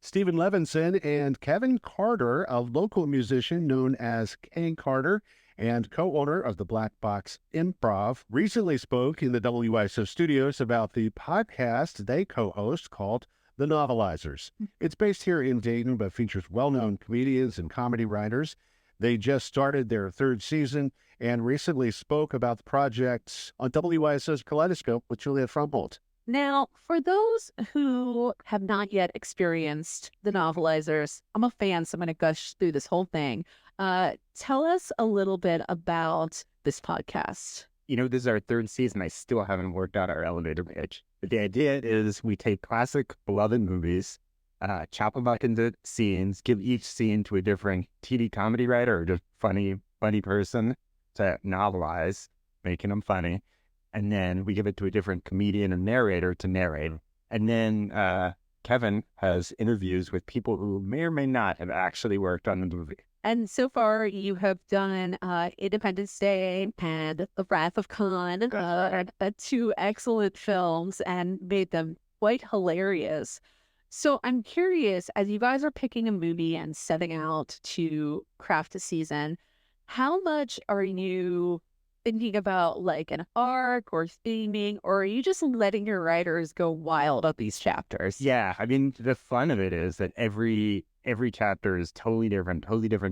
Stephen Levinson and Kevin Carter, a local musician known as Kane Carter and co-owner of the Black Box Improv, recently spoke in the WYSO studios about the podcast they co-host called The Novelizers. It's based here in Dayton, but features well-known comedians and comedy writers. They just started their third season and recently spoke about the projects on WYSO's Kaleidoscope with Juliet Fromholt. Now, for those who have not yet experienced the Novelizers, I'm a fan, so I'm going to gush through this whole thing. Tell us a little bit about this podcast. This is our third season. I still haven't worked out our elevator pitch. But the idea is we take classic beloved movies, chop them up into scenes, give each scene to a different TV comedy writer or just funny person to novelize, making them funny. And then we give it to a different comedian or narrator to narrate. And then Kevin has interviews with people who may or may not have actually worked on the movie. And so far, you have done Independence Day and The Wrath of Khan, two excellent films, and made them quite hilarious. So I'm curious, as you guys are picking a movie and setting out to craft a season, how much are you thinking about like an arc or theming, or are you just letting your writers go wild on these chapters? Yeah, I mean, the fun of it is that every chapter is totally different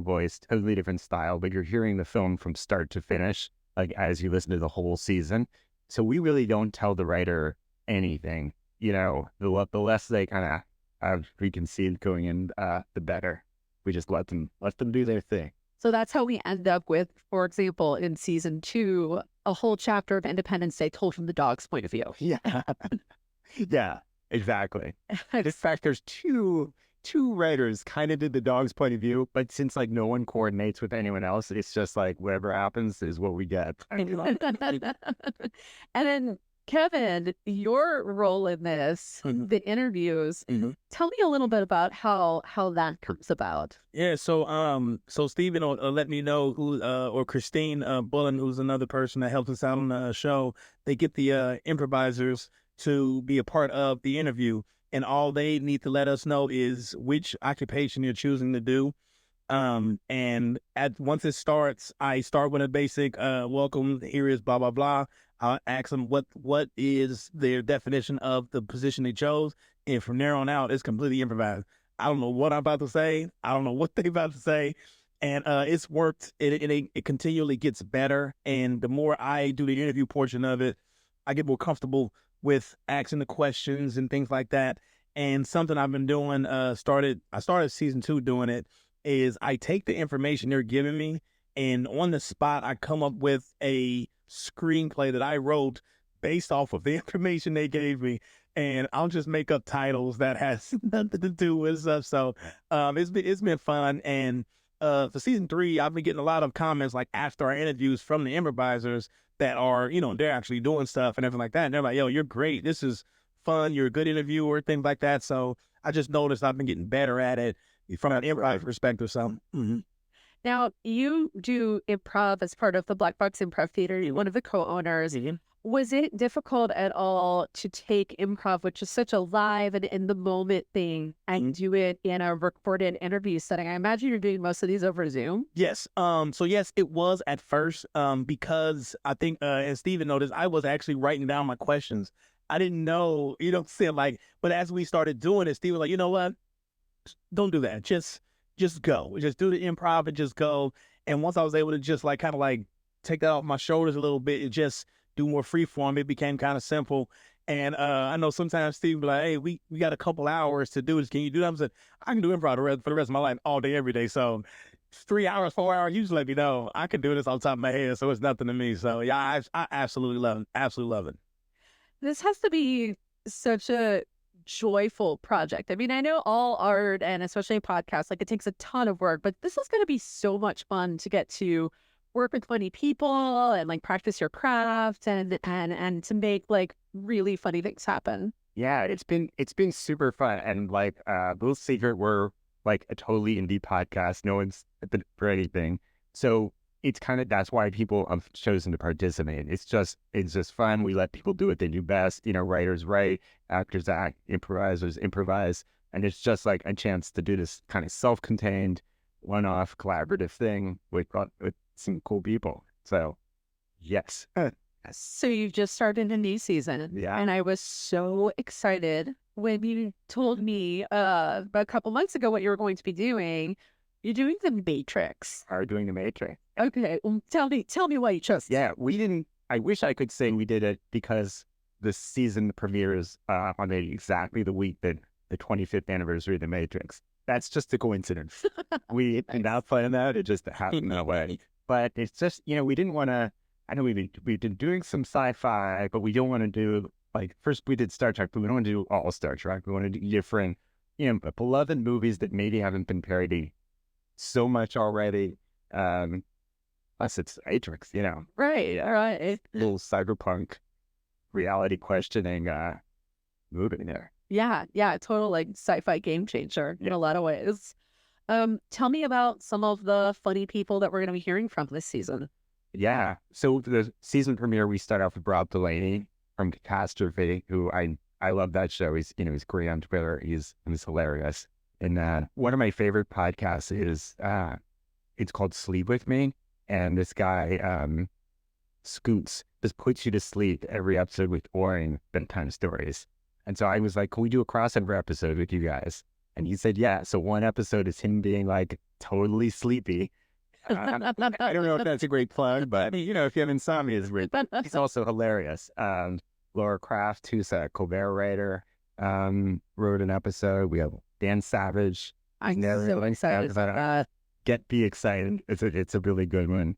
voice, totally different style, but you're hearing the film from start to finish, like as you listen to the whole season. So we really don't tell the writer anything. The less they kind of have preconceived going in, the better. We just let them do their thing. So that's how we end up with, for example, in season 2, a whole chapter of Independence Day told from the dog's point of view. Yeah. Yeah, exactly. In fact, there's two writers kind of did the dog's point of view, but since like no one coordinates with anyone else, it's just like whatever happens is what we get. And then Kevin, your role in this, the interviews, tell me a little bit about how that comes about. Yeah, so Stephen will let me know who, or Christine Bullen, who's another person that helps us out on the show. They get the improvisers to be a part of the interview, and all they need to let us know is which occupation you're choosing to do. And once it starts, I start with a basic welcome. Here is blah blah blah. I'll ask them what is their definition of the position they chose, and from there on out, it's completely improvised. I don't know what I'm about to say. I don't know what they're about to say, and it's worked. It continually gets better, and the more I do the interview portion of it, I get more comfortable with asking the questions and things like that. And something I've been doing, I started season 2 doing it, is I take the information they're giving me, and on the spot, I come up with a screenplay that I wrote based off of the information they gave me, and I'll just make up titles that has nothing to do with stuff. So it's been fun. And for season 3, I've been getting a lot of comments like after our interviews from the improvisers that are, they're actually doing stuff and everything like that. And they're like, yo, you're great. This is fun. You're a good interviewer, things like that. So I just noticed I've been getting better at it from an improv perspective. So, Now, you do improv as part of the Black Box Improv Theater. You're one of the co-owners. Was it difficult at all to take improv, which is such a live and in-the-moment thing, and do it in a recorded interview setting? I imagine you're doing most of these over Zoom. Yes. So yes, it was at first, because I think, as Stephen noticed, I was actually writing down my questions. I didn't know, but as we started doing it, Steve was like, you know what? Don't do that. Just go. Just do the improv and just go. And once I was able to just kind of take that off my shoulders a little bit and just do more free form, it became kind of simple. And I know sometimes Steve will be like, hey, we got a couple hours to do this. Can you do that? I said, I can do improv for the rest of my life, all day, every day. So 3 hours, 4 hours, you just let me know. I can do this on top of my head, so it's nothing to me. So yeah, I absolutely love it. Absolutely love it. This has to be such a joyful project. I mean, I know all art, and especially podcasts, it takes a ton of work, but this is going to be so much fun to get to work with funny people and practice your craft and to make really funny things happen. Yeah, it's been super fun. And Little Secret, we're a totally indie podcast. No one's for anything. So it's kind of, that's why people have chosen to participate. It's just fun. We let people do what they do best. Writers write, actors act, improvisers improvise. And it's just like a chance to do this kind of self-contained, one-off collaborative thing with some cool people. So, yes. So you've just started a new season. Yeah. And I was so excited when you told me about a couple months ago what you were going to be doing. You're doing The Matrix. Are doing The Matrix. Okay. Well, tell me why you chose. Yeah, we didn't. I wish I could say we did it because the season premieres on exactly the week that the 25th anniversary of The Matrix. That's just a coincidence. We did not plan that. It just happened that way. But it's just, we didn't want to. I know we've been doing some sci-fi, but we don't want to do, like, first we did Star Trek, but we don't want to do all Star Trek. We want to do different, beloved movies that maybe haven't been parodied so much already. Plus it's Matrix, Right. All right. little cyberpunk reality questioning movie there. Yeah. Total like sci-fi game changer in a lot of ways. Tell me about some of the funny people that we're going to be hearing from this season. Yeah. So the season premiere, we start off with Rob Delaney from Catastrophe, who I love that show. He's great on Twitter. He's hilarious. And one of my favorite podcasts is it's called Sleep With Me. And this guy, Scoots, just puts you to sleep every episode with boring bedtime stories. And so I was like, can we do a crossover episode with you guys? And he said, yeah. So one episode is him being like totally sleepy. I don't know if that's a great plug, but if you have insomnia, it's great. He's also hilarious. Laura Kraft, who's a Colbert writer, wrote an episode. We have Dan Savage. I'm so excited about that. Be excited. It's a really good one.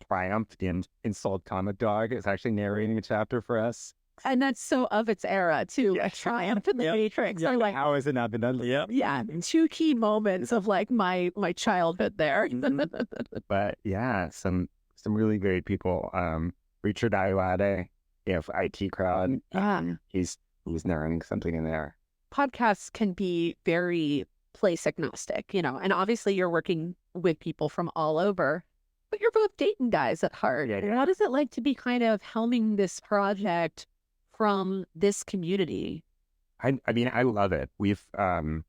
Triumph, the insult comic dog, is actually narrating a chapter for us. And that's so of its era too. Yeah. Triumph and the Matrix are like, how has it not been done? yeah, two key moments of like my childhood there. But yeah, some really great people. Richard Ayoade, IT Crowd. He's narrating something in there. Podcasts can be very place agnostic, and obviously you're working with people from all over, but you're both Dayton guys at heart. Yeah. What is it like to be kind of helming this project from this community? I mean, I love it. We've, in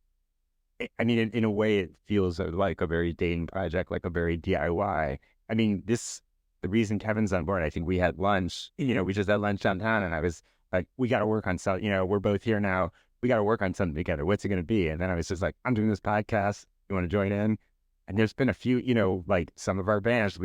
a way, it feels like a very Dayton project, like a very DIY. I mean, the reason Kevin's on board, I think we had lunch, we just had lunch downtown, and I was like, we got to work on something, we're both here now. We got to work on something together. What's it going to be? And then I was just like, I'm doing this podcast. You want to join in? And there's been a few, like some of our bands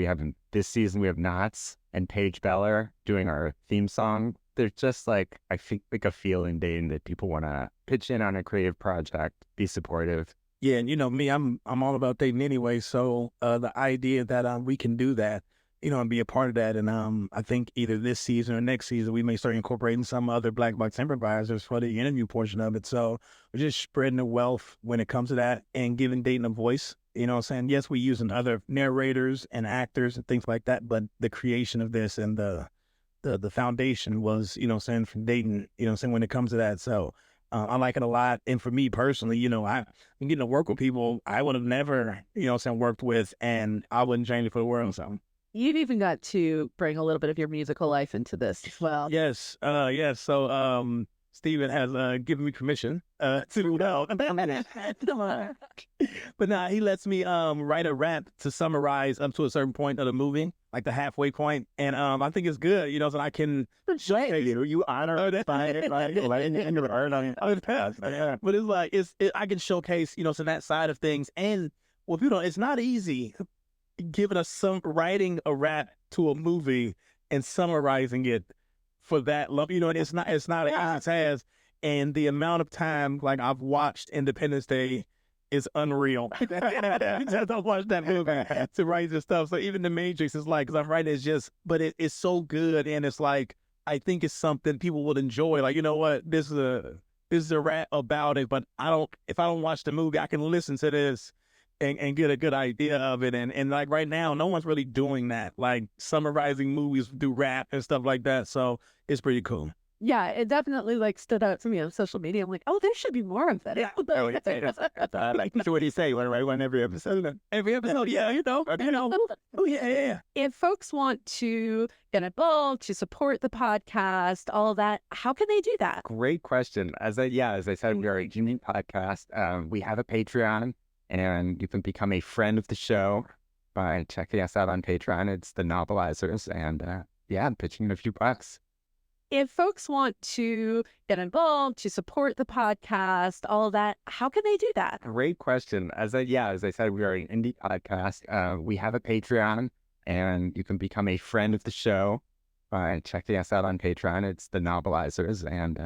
this season, we have Knots and Paige Beller doing our theme song. There's just like, I think like a feel in Dayton that people want to pitch in on a creative project, be supportive. Yeah. And me, I'm all about Dayton anyway. So the idea that we can do that, and be a part of that. And I think either this season or next season, we may start incorporating some other Black Box improvisers for the interview portion of it. So we're just spreading the wealth when it comes to that and giving Dayton a voice. Saying, yes, we're using other narrators and actors and things like that, but the creation of this and the foundation was, from Dayton, when it comes to that. So I like it a lot. And for me personally, I'm getting to work with people I would have never, worked with, and I wouldn't change it for the world. So You've even got to bring a little bit of your musical life into this as well. yes. So Steven has given me permission to but now he lets me write a rap to summarize up to a certain point of the movie, like the halfway point, and I think it's good, so I can You honor it by letting it art on it. But it's like I can showcase, so that side of things, and well, people don't. It's not easy giving us writing a rap to a movie and summarizing it for that love, and it's not an easy task. And the amount of time like I've watched Independence Day is unreal. I've watched that movie to write this stuff. So even The Matrix is like, because I'm writing, but it's so good, and it's like I think it's something people would enjoy. Like, what, this is a rap about it, but if I don't watch the movie, I can listen to this and get a good idea of it. And like right now, no one's really doing that, like summarizing movies through rap and stuff like that. So it's pretty cool. Yeah, it definitely like stood out to me on social media. I'm like, oh, there should be more of that. Oh, yeah. Like, so what do you say? What do I want every episode? Every episode, yeah, Oh, yeah. If folks want to get involved, to support the podcast, all of that, how can they do that? Great question. As I said, we are a unique podcast. We have a Patreon, and you can become a friend of the show by checking us out on Patreon. It's the Novelizers, and I'm pitching in a few bucks. If folks want to get involved, to support the podcast, all of that, how can they do that? Great question. As I said, we are an indie podcast. We have a Patreon, and you can become a friend of the show by checking us out on Patreon. It's the Novelizers, and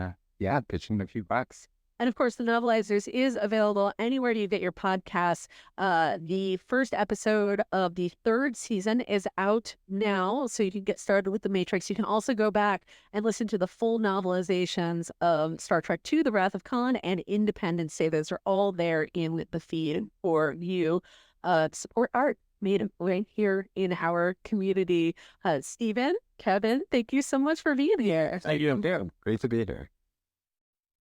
pitching in a few bucks. And of course, the Novelizers is available anywhere you get your podcasts. The first episode of the 3rd season is out now, so you can get started with The Matrix. You can also go back and listen to the full novelizations of Star Trek II, The Wrath of Khan, and Independence Day. Those are all there in the feed for you. Support art made right here in our community. Stephen, Kevin, thank you so much for being here. Thank you. Great to be here.